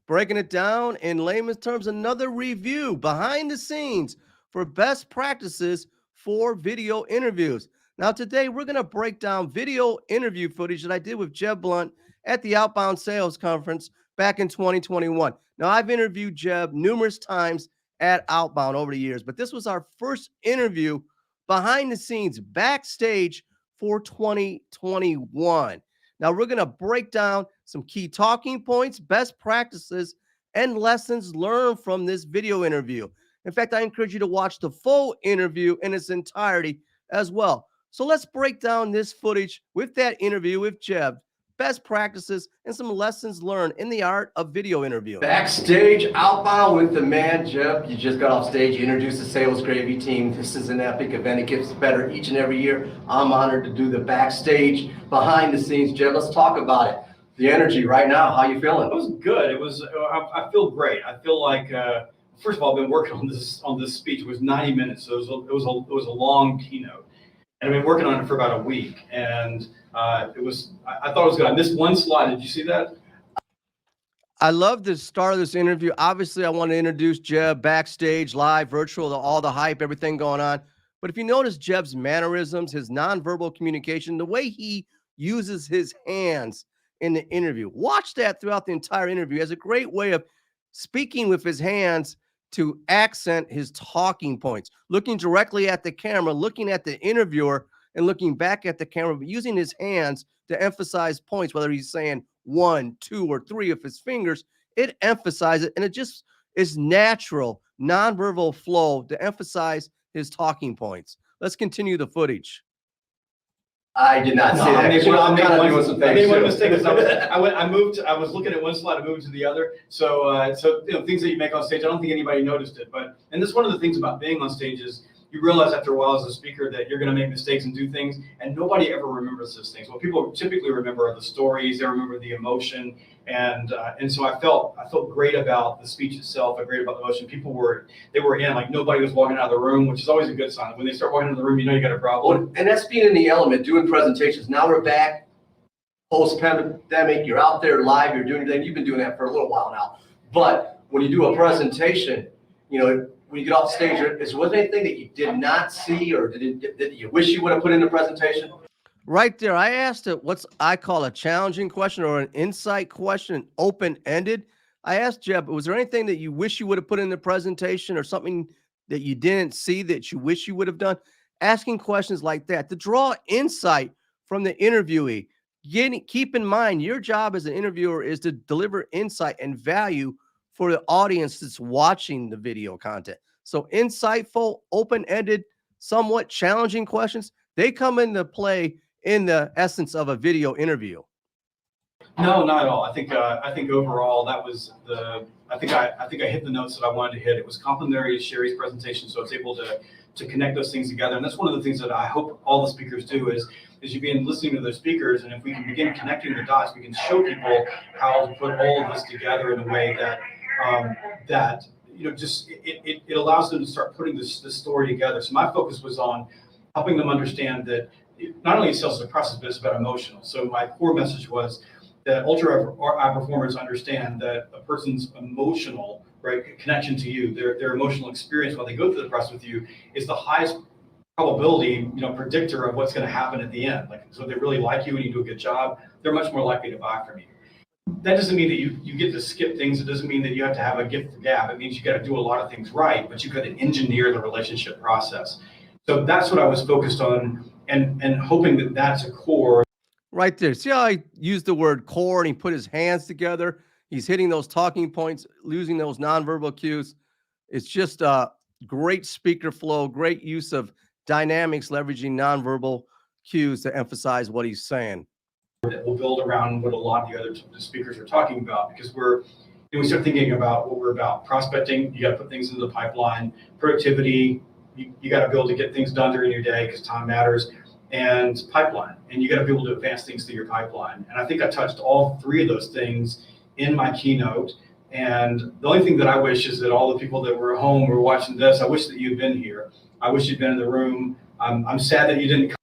breaking it down in layman's terms, another review behind the scenes for best practices for video interviews. Now, today we're going to break down video interview footage that I did with Jeb Blount at the OutBound Sales Conference back in 2021. Now, I've interviewed Jeb numerous times at Outbound over the years, but this was our first interview behind the scenes, backstage for 2021. Now, we're going to break down some key talking points, best practices, and lessons learned from this video interview. In fact, I encourage you to watch the full interview in its entirety as well. So let's break down this footage with that interview with Jeb, best practices, and some lessons learned in the art of video interviewing. Backstage Outbound with the man, Jeb. You just got off stage. You introduced the Sales Gravy team. This is an epic event. It gets better each and every year. I'm honored to do the backstage, behind the scenes. Jeb, let's talk about it. The energy right now. How you feeling? It was good. It was. I feel great. I feel like. First of all, I've been working on this speech. It was 90 minutes, so it was a long keynote, and I've been working on it for about a week. And it was. I thought it was good. I missed one slide. Did you see that? I love the start of this interview. Obviously, I want to introduce Jeb backstage, live, virtual, all the hype, everything going on. But if you notice Jeb's mannerisms, his nonverbal communication, the way he uses his hands in the interview, watch that throughout the entire interview. He has a great way of speaking with his hands to accent his talking points, looking directly at the camera, looking at the interviewer, and looking back at the camera, but using his hands to emphasize points, whether he's saying 1, 2, or 3 of his fingers. It emphasizes it, and it just is natural, nonverbal flow to emphasize his talking points. Let's continue the footage. I did not see that. I made one mistake. I was looking at one slide, I moved to the other. So things that you make on stage, I don't think anybody noticed it. And that's one of the things about being on stage is you realize after a while as a speaker that you're going to make mistakes and do things, and nobody ever remembers those things. What people typically remember are the stories. They remember the emotion, and so I felt great about the speech itself. I great about the emotion. People were in, like nobody was walking out of the room, which is always a good sign. When they start walking out of the room, you know you got a problem. Well, and that's being in the element, doing presentations. Now we're back, post-pandemic. You're out there live. You're doing things. You've been doing that for a little while now. But when you do a presentation, when you get off stage, was there anything that you did not see or that you wish you would have put in the presentation? Right there, I asked it what I call a challenging question or an insight question, open-ended. I asked Jeb, was there anything that you wish you would have put in the presentation or something that you didn't see that you wish you would have done? Asking questions like that to draw insight from the interviewee. Keep in mind, your job as an interviewer is to deliver insight and value for the audience that's watching the video content. So insightful, open-ended, somewhat challenging questions, they come into play in the essence of a video interview. No, not at all. I think overall that was I think I hit the notes that I wanted to hit. It was complimentary to Sherry's presentation, so I was able to connect those things together. And that's one of the things that I hope all the speakers do is you begin listening to those speakers, and if we can begin connecting the dots, we can show people how to put all of this together in a way that it allows them to start putting this story together. So my focus was on helping them understand that not only sales is a process, but it's about emotional. So my core message was that ultra high performers understand that a person's emotional connection to you, their emotional experience while they go through the process with you, is the highest probability predictor of what's going to happen at the end. So if they really like you and you do a good job, they're much more likely to buy from you. That doesn't mean that you get to skip things. It doesn't mean that you have to have a gift for gab. It means you got to do a lot of things right, but you've got to engineer the relationship process. So that's what I was focused on, and hoping that that's a core. Right there. See how I used the word core and he put his hands together? He's hitting those talking points, losing those nonverbal cues. It's just a great speaker flow, great use of dynamics, leveraging nonverbal cues to emphasize what he's saying. That will build around what a lot of the other speakers are talking about, because we start thinking about what we're about. Prospecting, you got to put things into the pipeline. Productivity, you got to be able to get things done during your day because time matters. And pipeline, and you got to be able to advance things through your pipeline. And I think I touched all three of those things in my keynote. And the only thing that I wish is that all the people that were at home were watching this, I wish that you'd been here. I wish you'd been in the room. I'm sad that you didn't.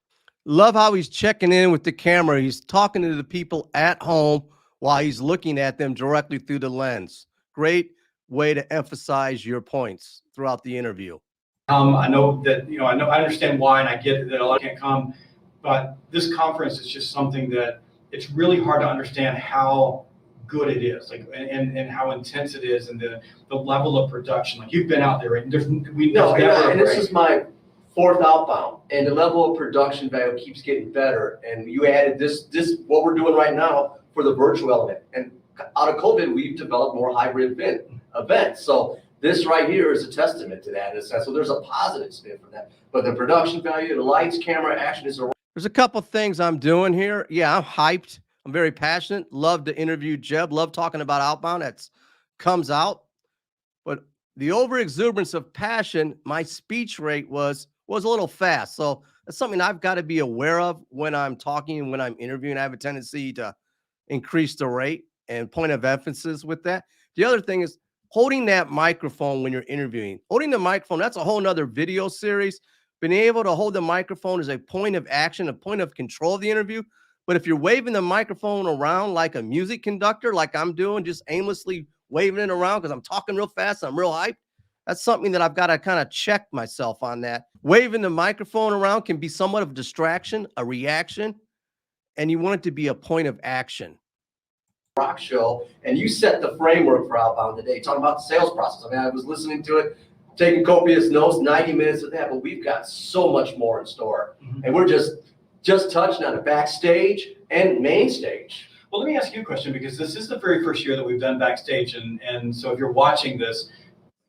Love how he's checking in with the camera. He's talking to the people at home while he's looking at them directly through the lens. Great way to emphasize your points throughout the interview. I know that, I understand why, and I get that a lot can't come, but this conference is just something that it's really hard to understand how good it is, like, and how intense it is, and the level of production. Like, you've been out there, right? There's never and this is my fourth outbound, and the level of production value keeps getting better. And you added this what we're doing right now for the virtual element. And out of COVID, we've developed more hybrid events. So this right here is a testament to that in a sense. So there's a positive spin for that. But the production value, the lights, camera, action is a. There's a couple things I'm doing here. Yeah, I'm hyped. I'm very passionate. Love to interview Jeb. Love talking about outbound. That's comes out. But the overexuberance of passion, my speech rate was a little fast. So that's something I've got to be aware of when I'm talking and when I'm interviewing. I have a tendency to increase the rate and point of emphasis with that. The other thing is holding that microphone when you're interviewing. Holding the microphone, that's a whole nother video series. Being able to hold the microphone is a point of action, a point of control of the interview. But if you're waving the microphone around like a music conductor, like I'm doing, just aimlessly waving it around because I'm talking real fast, I'm real hyped, that's something that I've got to kind of check myself on that. Waving the microphone around can be somewhat of a distraction, a reaction, and you want it to be a point of action. Rock show, and you set the framework for outbound today, talking about the sales process. I mean, I was listening to it, taking copious notes, 90 minutes of that, but we've got so much more in store. And we're just touching on it, backstage and main stage. Well, let me ask you a question, because this is the very first year that we've done backstage, and so if you're watching this,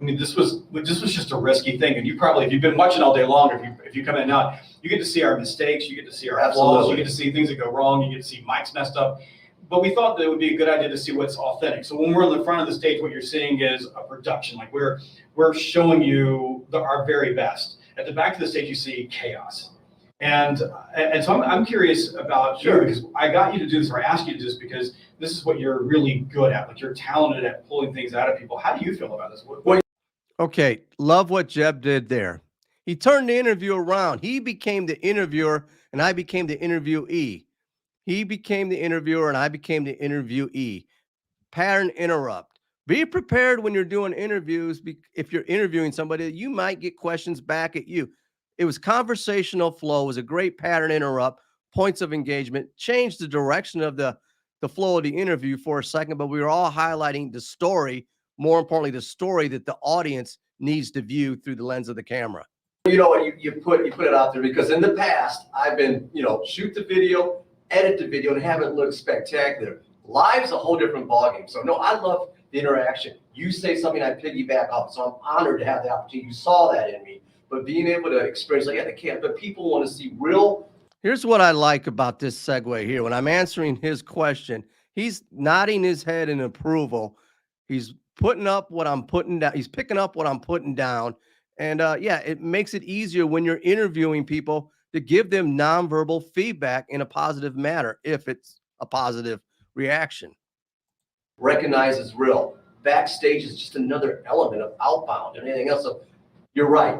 I mean, this was just a risky thing, and if you've been watching all day long, if you come in now, you get to see our mistakes, you get to see our flaws, you get to see things that go wrong, you get to see mics messed up. But we thought that it would be a good idea to see what's authentic. So when we're in the front of the stage, what you're seeing is a production. Like, we're showing you our very best. At the back of the stage, you see chaos. And so I'm curious about you, because I got you to do this, or I asked you to do this, because this is what you're really good at. Like, you're talented at pulling things out of people. How do you feel about this? Okay, love what Jeb did there. He turned the interview around. He became the interviewer, and I became the interviewee. He became the interviewer, and I became the interviewee. Pattern interrupt. Be prepared when you're doing interviews. If you're interviewing somebody, you might get questions back at you. It was conversational flow. It was a great pattern interrupt. Points of engagement. Changed the direction of the flow of the interview for a second, but we were all highlighting the story. More importantly, the story that the audience needs to view through the lens of the camera. You know what, you put it out there, because in the past, I've been, shoot the video, edit the video, and have it look spectacular. Live's a whole different ballgame. So no, I love the interaction. You say something, I piggyback off. So I'm honored to have the opportunity. You saw that in me, but being able to experience, like, yeah, they can't, but people want to see real. Here's what I like about this segue here. When I'm answering his question, he's nodding his head in approval. He's putting up what I'm putting down. He's picking up what I'm putting down. And yeah, it makes it easier when you're interviewing people to give them nonverbal feedback in a positive manner, if it's a positive reaction. Recognize as real. Backstage is just another element of outbound and anything else. So you're right.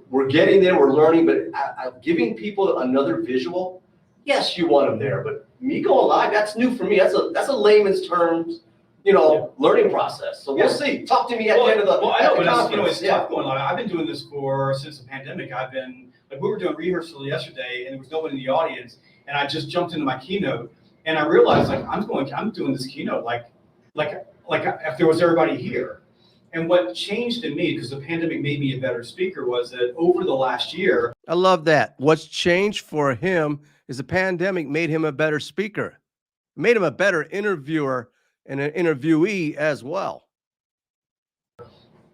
We're getting there, we're learning, but giving people another visual. Yes, you want them there, but me going live, that's new for me. That's a layman's terms, learning process. So we'll see. Talk to me at the end of the. Well, I know, but it's tough going live. I've been doing this since the pandemic. We were doing rehearsal yesterday, and there was no one in the audience, and I just jumped into my keynote, and I realized, like, I'm doing this keynote like if there was everybody here. And what changed in me, because the pandemic made me a better speaker, was that over the last year. I love that. What's changed for him is the pandemic made him a better speaker, made him a better interviewer and an interviewee as well.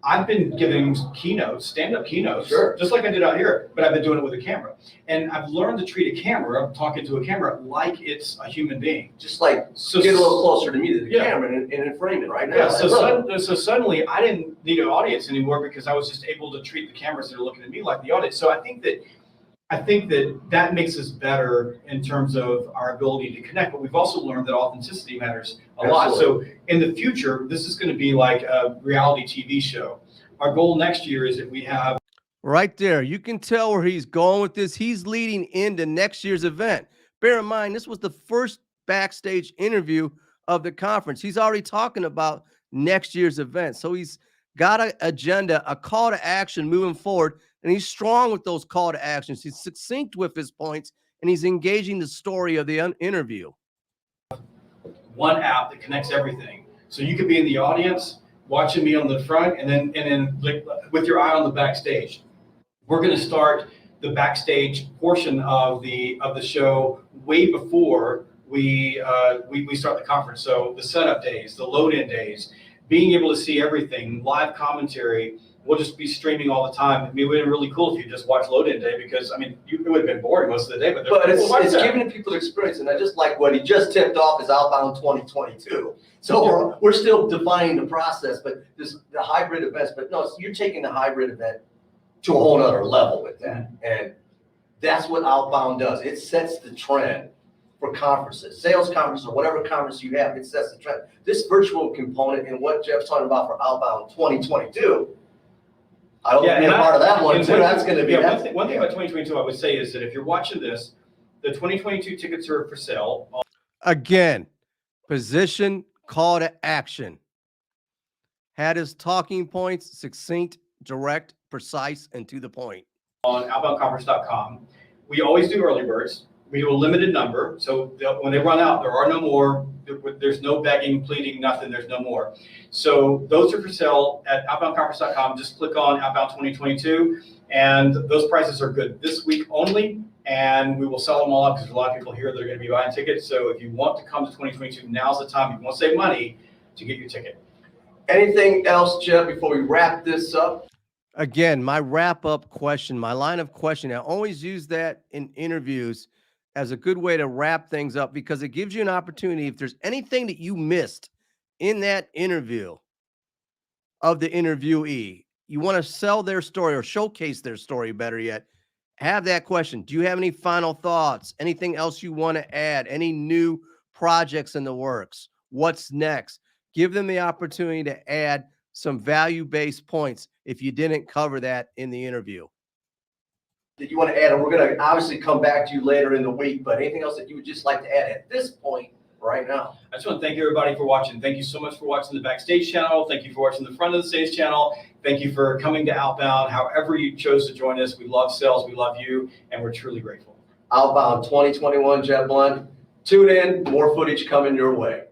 I've been giving keynotes, stand-up keynotes, sure, just like I did out here, but I've been doing it with a camera. And I've learned to treat a camera, I'm talking to a camera, like it's a human being. Just like, so get a little closer to me, to the camera, and frame it right now. Yeah, so suddenly I didn't need an audience anymore, because I was just able to treat the cameras that are looking at me like the audience. So I think that makes us better in terms of our ability to connect, but we've also learned that authenticity matters a lot. So in the future, this is going to be like a reality TV show. Our goal next year is that we have. Right there, you can tell where he's going with this. He's leading into next year's event. Bear in mind, this was the first backstage interview of the conference. He's already talking about next year's event. So he's got an agenda, a call to action moving forward, and he's strong with those call to actions. He's succinct with his points, and he's engaging the story of the interview. One app that connects everything. So you could be in the audience watching me on the front, and then like, with your eye on the backstage. We're going to start the backstage portion of the show way before we start the conference. So the setup days, the load-in days, being able to see everything, live commentary. We'll just be streaming all the time. I mean, it would have been really cool if you just watched load-in day, because I mean, it would have been boring most of the day. But it's giving people experience, and I just like what he just tipped off is Outbound 2022. So we're still defining the process, but the hybrid events. But no, you're taking the hybrid event to a whole other level with that, and that's what Outbound does. It sets the trend for conferences, sales conferences, or whatever conference you have. It sets the trend. This virtual component and what Jeff's talking about for Outbound 2022. I hope to be a part of that one too. That's going to be one thing about 2022 I would say is that if you're watching this, the 2022 tickets are for sale. Again, position, call to action. Had his talking points succinct, direct, precise, and to the point. On outboundconference.com. We always do early birds. We do a limited number. So when they run out, there are no more. There's no begging, pleading, nothing. There's no more. So those are for sale at outboundconference.com. Just click on Outbound 2022, and those prices are good this week only. And we will sell them all up because there's a lot of people here that are going to be buying tickets. So if you want to come to 2022, now's the time. If you want to save money, to get your ticket. Anything else, Jeb, before we wrap this up? Again, my wrap-up question, my line of questioning, I always use that in interviews as a good way to wrap things up, because it gives you an opportunity. If there's anything that you missed in that interview of the interviewee, you want to sell their story or showcase their story, better yet, have that question. Do you have any final thoughts? Anything else you want to add? Any new projects in the works? What's next? Give them the opportunity to add some value-based points if you didn't cover that in the interview. That you want to add, and we're going to obviously come back to you later in the week, but anything else that you would just like to add at this point right now? I just want to thank everybody for watching. Thank you so much for watching the Backstage channel. Thank you for watching the Front of the Stage channel. Thank you for coming to Outbound. However you chose to join us, we love sales, we love you, and we're truly grateful. Outbound 2021, Jeb Blount. Tune in, more footage coming your way.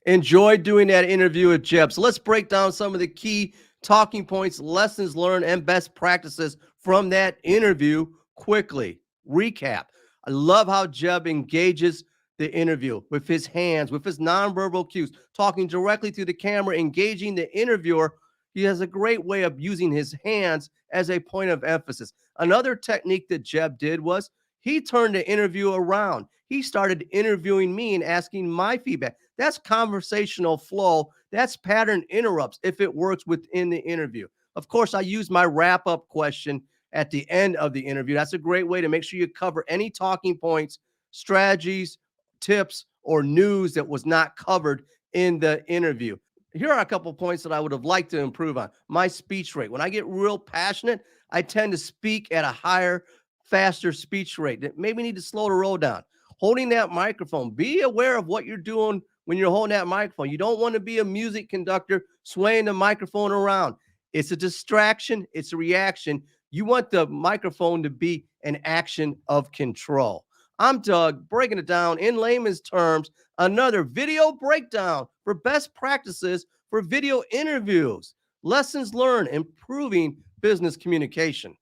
Enjoyed doing that interview with Jeb. So let's break down some of the key talking points, lessons learned, and best practices from that interview quickly. Recap. I love how Jeb engages the interview with his hands, with his nonverbal cues, talking directly to the camera, engaging the interviewer. He has a great way of using his hands as a point of emphasis. Another technique that Jeb did was he turned the interview around. He started interviewing me and asking my feedback. That's conversational flow. That's pattern interrupts if it works within the interview. Of course, I use my wrap-up question at the end of the interview. That's a great way to make sure you cover any talking points, strategies, tips, or news that was not covered in the interview. Here are a couple of points that I would have liked to improve on. My speech rate. When I get real passionate, I tend to speak at a higher, faster speech rate. Maybe need to slow the roll down. Holding that microphone. Be aware of what you're doing when you're holding that microphone. You don't want to be a music conductor swaying the microphone around. It's a distraction. It's a reaction. You want the microphone to be an action of control. I'm Doug, breaking it down in layman's terms, another video breakdown for best practices for video interviews, lessons learned, improving business communication.